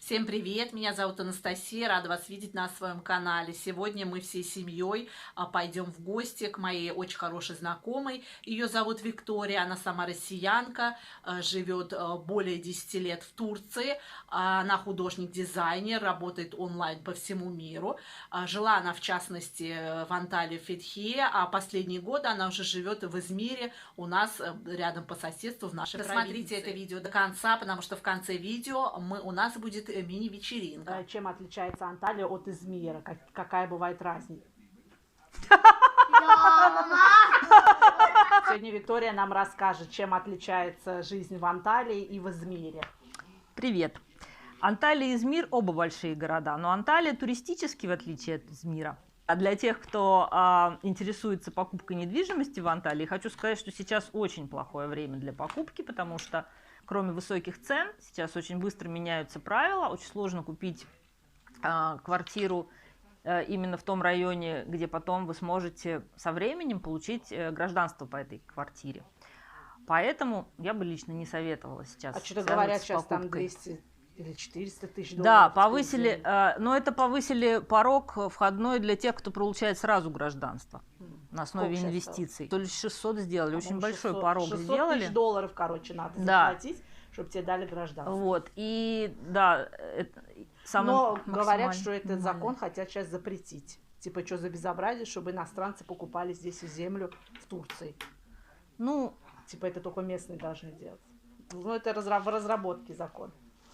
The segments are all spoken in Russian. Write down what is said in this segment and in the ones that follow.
Всем привет! Меня зовут Анастасия, рада вас видеть на своем канале. Сегодня мы всей семьей пойдем в гости к моей очень хорошей знакомой. Ее зовут Виктория, она сама россиянка, живет более 10 лет в Турции. Она художник-дизайнер, работает онлайн по всему миру. Жила она, в частности, в Анталии, в Фетхие, а последние годы она уже живет в Измире, у нас рядом по соседству в нашей провинции. Смотрите это видео до конца, потому что в конце видео у нас будет мини-вечеринка. Чем отличается Анталия от Измира? Какая бывает разница? Сегодня Виктория нам расскажет, чем отличается жизнь в Анталии и в Измире. Привет! Анталия и Измир оба большие города, но Анталия туристически, в отличие от Измира. А для тех, кто интересуется покупкой недвижимости в Анталии, хочу сказать, что сейчас очень плохое время для покупки, потому что кроме высоких цен, сейчас очень быстро меняются правила, очень сложно купить квартиру именно в том районе, где потом вы сможете со временем получить гражданство по этой квартире. Поэтому я бы лично не советовала сейчас. А что-то говорят, сейчас там 200 или 400 тысяч долларов. Да, повысили, но это повысили порог входной для тех, кто получает сразу гражданство на основе инвестиций. То ли 600 сделали, очень большой порог 600 сделали. 600 тысяч долларов, короче, надо заплатить, чтобы тебе дали гражданство. Вот, и да, это но говорят, что этот закон хотят сейчас запретить. Типа, что за безобразие, чтобы иностранцы покупали здесь землю в Турции. Ну, типа, это только местные должны делать. Ну, это в разработке закон.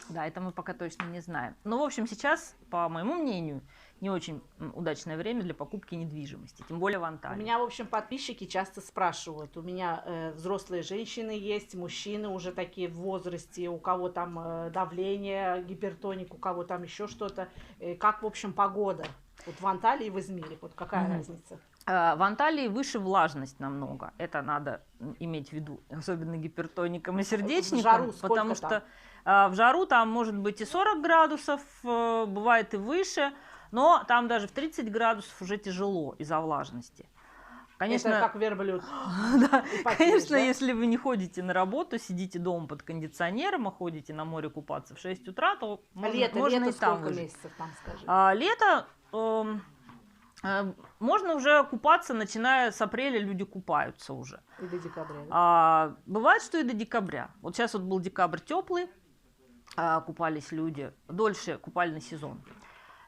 Да, это мы пока точно не знаем. Но, в общем, сейчас, по моему мнению, не очень удачное время для покупки недвижимости, тем более в Анталии. У меня, в общем, подписчики часто спрашивают. У меня взрослые женщины есть, мужчины уже такие в возрасте, у кого там давление, гипертоник, у кого там еще что-то. Как, в общем, погода? Вот в Анталии и в Измире, вот какая разница? В Анталии выше влажность намного. Это надо иметь в виду, особенно гипертоникам и сердечникам. В жару потому что в жару там может быть и 40 градусов, бывает и выше, но там даже в 30 градусов уже тяжело из-за влажности. Конечно, это как верблюд. Да, конечно, да? Если вы не ходите на работу, сидите дома под кондиционером, а ходите на море купаться в 6 утра, то можно и там сколько месяцев там, скажи? Лето можно уже купаться, начиная с апреля люди купаются уже. И до декабря. Да? Бывает, что и до декабря. Вот сейчас вот был декабрь теплый, купались люди, дольше купальный сезон,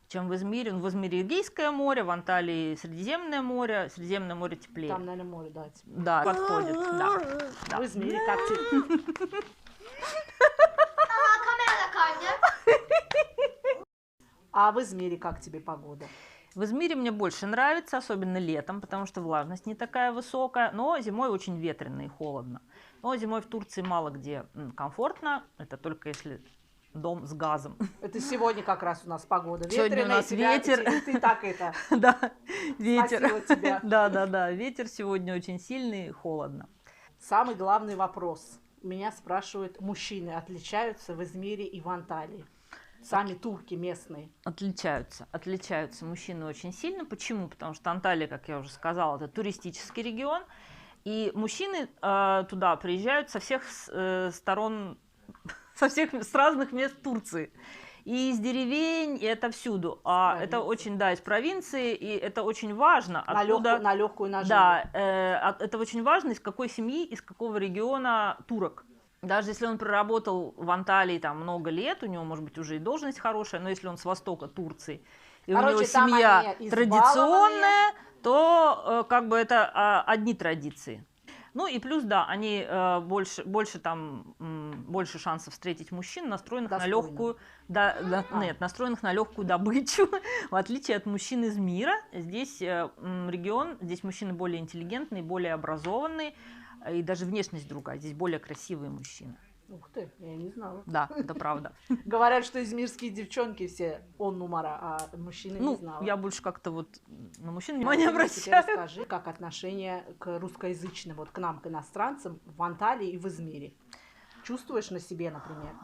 чем в Измире. В Измире Эгейское море, в Анталии Средиземное море теплее. Там, наверное, море, да. Да, подходит, да. В Измире как тебе? А в Измире как тебе погода? В Измире мне больше нравится, особенно летом, потому что влажность не такая высокая, но зимой очень ветрено и холодно. Но зимой в Турции мало где комфортно, это только если дом с газом. Это сегодня как раз у нас погода. Сегодня у нас ветер. Ты так это. Да, ветер. Спасибо тебе. Да, ветер сегодня очень сильный и холодно. Самый главный вопрос. Меня спрашивают, мужчины отличаются в Измире и в Анталии? Сами турки местные. Отличаются мужчины очень сильно. Почему? Потому что Анталия, как я уже сказала, это туристический регион. И мужчины туда приезжают со всех сторон, с разных мест Турции. И из деревень, и это всюду. Это очень, да, из провинции, и это очень важно. На легкую наживу. Да, это очень важно, из какой семьи, из какого региона турок. Даже если он проработал в Анталии там много лет, у него, может быть, уже и должность хорошая, но если он с востока Турции, и у него семья традиционная, то как бы это одни традиции. Ну и плюс, да, они больше шансов встретить мужчин, настроенных на легкую, настроенных на легкую добычу, в отличие от мужчин из мира. Здесь здесь мужчины более интеллигентные, более образованные, и даже внешность другая. Здесь более красивые мужчины. Ух ты, я не знала. Да, это правда. Говорят, что измирские девчонки все нумара, а мужчины не знала. Я больше как-то вот на мужчин внимание обращаю. Расскажи, как отношение к русскоязычным, вот к нам, к иностранцам в Анталии и в Измире? Чувствуешь на себе, например?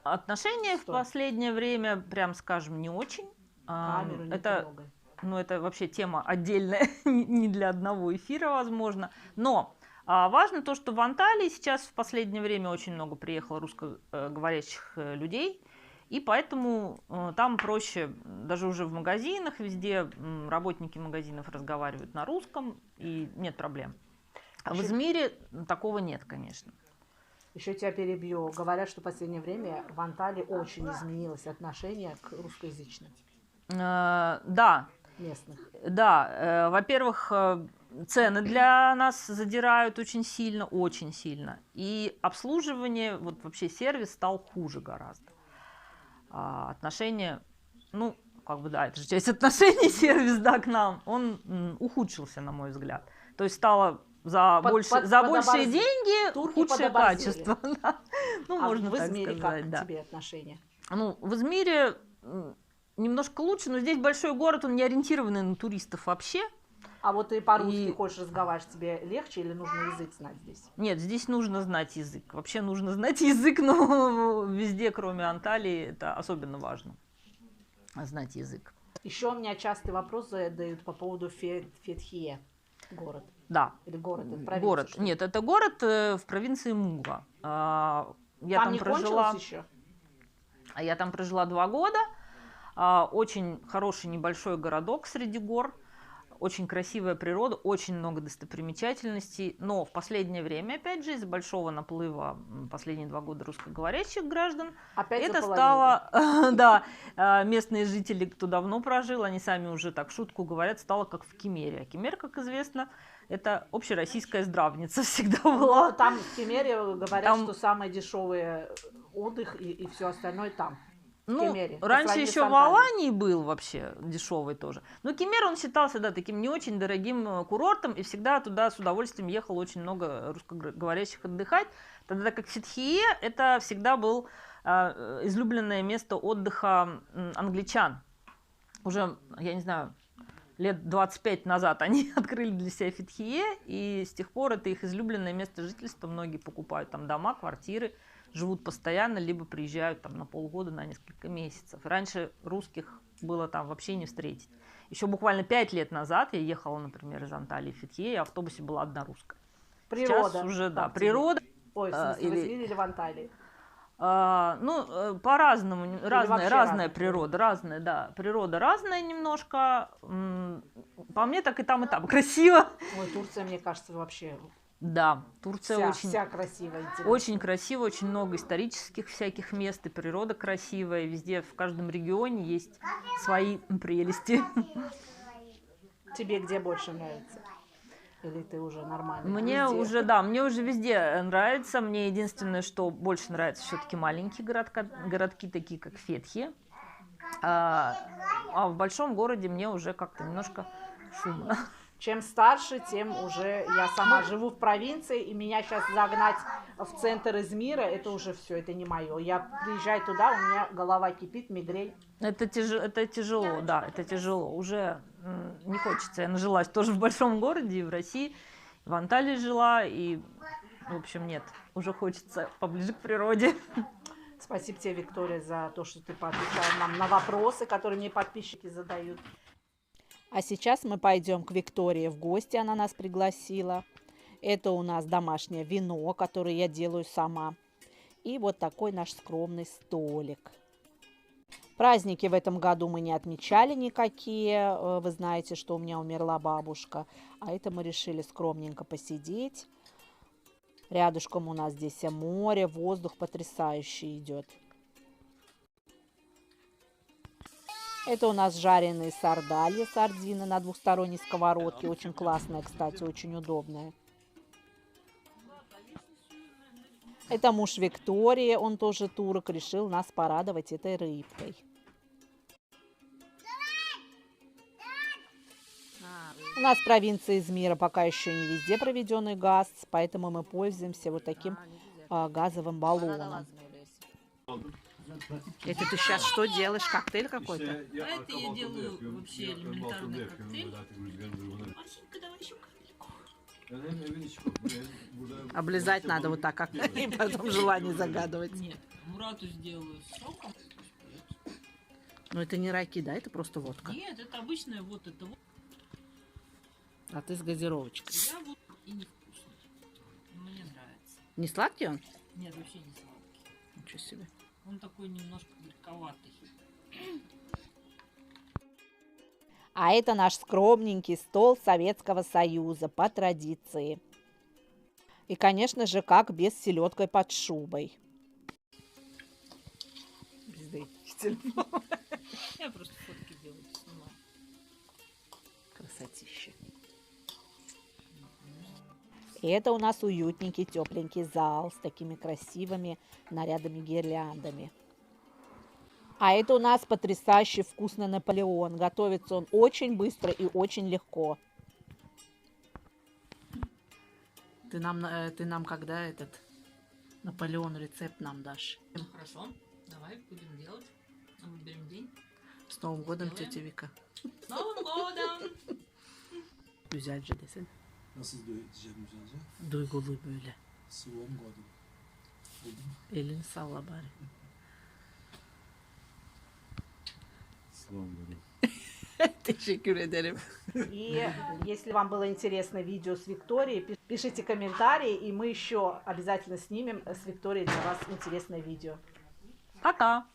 Отношения в последнее время, прям скажем, не очень. Камеру не трогай. Это вообще тема отдельная, не для одного эфира, возможно. Но важно то, что в Анталии сейчас в последнее время очень много приехало русскоговорящих людей. И поэтому там проще, даже уже в магазинах, везде работники магазинов разговаривают на русском, и нет проблем. А в Измире такого нет, конечно. Еще тебя перебью. Говорят, что в последнее время в Анталии очень изменилось отношение к русскоязычным Да. местных. Да, во-первых, цены для нас задирают очень сильно. И обслуживание, вот вообще сервис стал хуже гораздо. Отношение, ну, как бы, да, это же часть отношений, сервис, да, к нам, он ухудшился, на мой взгляд. То есть стало за большие деньги худшее качество. Да. Ну, можно в так Измире сказать, как да. тебе отношения? Ну, в Измире немножко лучше, но здесь большой город, он не ориентированный на туристов вообще. А вот ты по-русски хочешь разговаривать, тебе легче или нужно язык знать здесь? Нет, здесь нужно знать язык. Вообще нужно знать язык, но везде, кроме Анталии, это особенно важно. Знать язык. Еще у меня частый вопрос задают по поводу Фетхие. Город. Да. Или город, это провинция? Город. Нет, это город в провинции Муга. Я там не прожила. Еще? Я там прожила 2 года. Очень хороший небольшой городок среди гор. Очень красивая природа, очень много достопримечательностей. Но в последнее время, опять же, из-за большого наплыва последние 2 года русскоговорящих граждан, опять это стало, да, местные жители, кто давно прожил, они сами уже так в шутку говорят, стало как в Кемере. А Кемер, как известно, это общероссийская здравница всегда была. Но там в Кемере говорят, что самый дешевый отдых и все остальное там. Ну, Кемере, раньше еще в Алании был вообще дешевый тоже. Но Кемер, он считался, да, таким не очень дорогим курортом, и всегда туда с удовольствием ехало очень много русскоговорящих отдыхать. Тогда как Фетхие, это всегда был излюбленное место отдыха англичан. Уже, я не знаю, лет 25 назад они открыли для себя Фетхие, и с тех пор это их излюбленное место жительства. Многие покупают там дома, квартиры, живут постоянно, либо приезжают там на полгода, на несколько месяцев. Раньше русских было там вообще не встретить. Еще буквально 5 лет назад я ехала, например, из Анталии в Фетхие, и в автобусе была одна русская. Природа. Сейчас уже, да, природа. Ой, в смысле, в Измире или в Анталии? Ну, по-разному, разная природа, разная, да, природа разная немножко. По мне так и там красиво. Ой, Турция, мне кажется, вообще... Да, Турция вся красивая, очень красиво, очень много исторических всяких мест, и природа красивая, везде, в каждом регионе есть свои прелести. Тебе где больше нравится? Или ты уже нормально? Мне уже везде нравится. Мне единственное, что больше нравится, все-таки маленькие городки, такие как Фетхи. А в большом городе мне уже как-то немножко шумно. Чем старше, тем уже я сама живу в провинции, и меня сейчас загнать в центр Измира, это уже все, это не мое. Я приезжаю туда, у меня голова кипит, мигрень. Это тяжело, да, это тяжело. Уже не хочется. Я нажилась тоже в большом городе, и в России, в Анталии жила, и, в общем, нет, уже хочется поближе к природе. Спасибо тебе, Виктория, за то, что ты поотвечала нам на вопросы, которые мне подписчики задают. А сейчас мы пойдем к Виктории в гости, она нас пригласила. Это у нас домашнее вино, которое я делаю сама. И вот такой наш скромный столик. Праздники в этом году мы не отмечали никакие. Вы знаете, что у меня умерла бабушка. А это мы решили скромненько посидеть. Рядышком у нас здесь море, воздух потрясающий идет. Это у нас жареные сардины на двухсторонней сковородке. Очень классная, кстати, очень удобная. Это муж Виктории, он тоже турок, решил нас порадовать этой рыбкой. У нас в провинции Измира пока еще не везде проведенный газ, поэтому мы пользуемся вот таким газовым баллоном. Это ты сейчас что делаешь? Коктейль какой-то? Это я делаю вообще элементарный коктейль. Машенька, давай еще капельку. Облизать надо вот так, как и потом желание загадывать. Нет, Мурату сделаю с соком. Но это не раки, да? Это просто водка. Нет, это обычная вот это вот. А ты с газировочкой. Я вот и невкусный. Мне нравится. Не сладкий он? Нет, вообще не сладкий. Ничего себе. Он такой немножко горьковатый. А это наш скромненький стол Советского Союза по традиции. И, конечно же, как без селедкой под шубой. Я просто фотки делаю, снимаю. Красотища. И это у нас уютненький, тепленький зал с такими красивыми нарядами, гирляндами. А это у нас потрясающий вкусный Наполеон. Готовится он очень быстро и очень легко. Ты нам когда этот Наполеон рецепт нам дашь? Хорошо, давай будем делать. Выберем день. С Новым годом, Сделаем. тетя Вика. С Новым годом! Güzelce desene. Nasıl diyeceğim güzelce? Duygulu böyle. Sıvım koydum. Buldum. Elini salla bari. Sıvım koydum. Teşekkür ederim. И если вам было интересно видео с Викторией, пишите комментарии, и мы еще обязательно снимем с Викторией для вас интересное видео. Пока!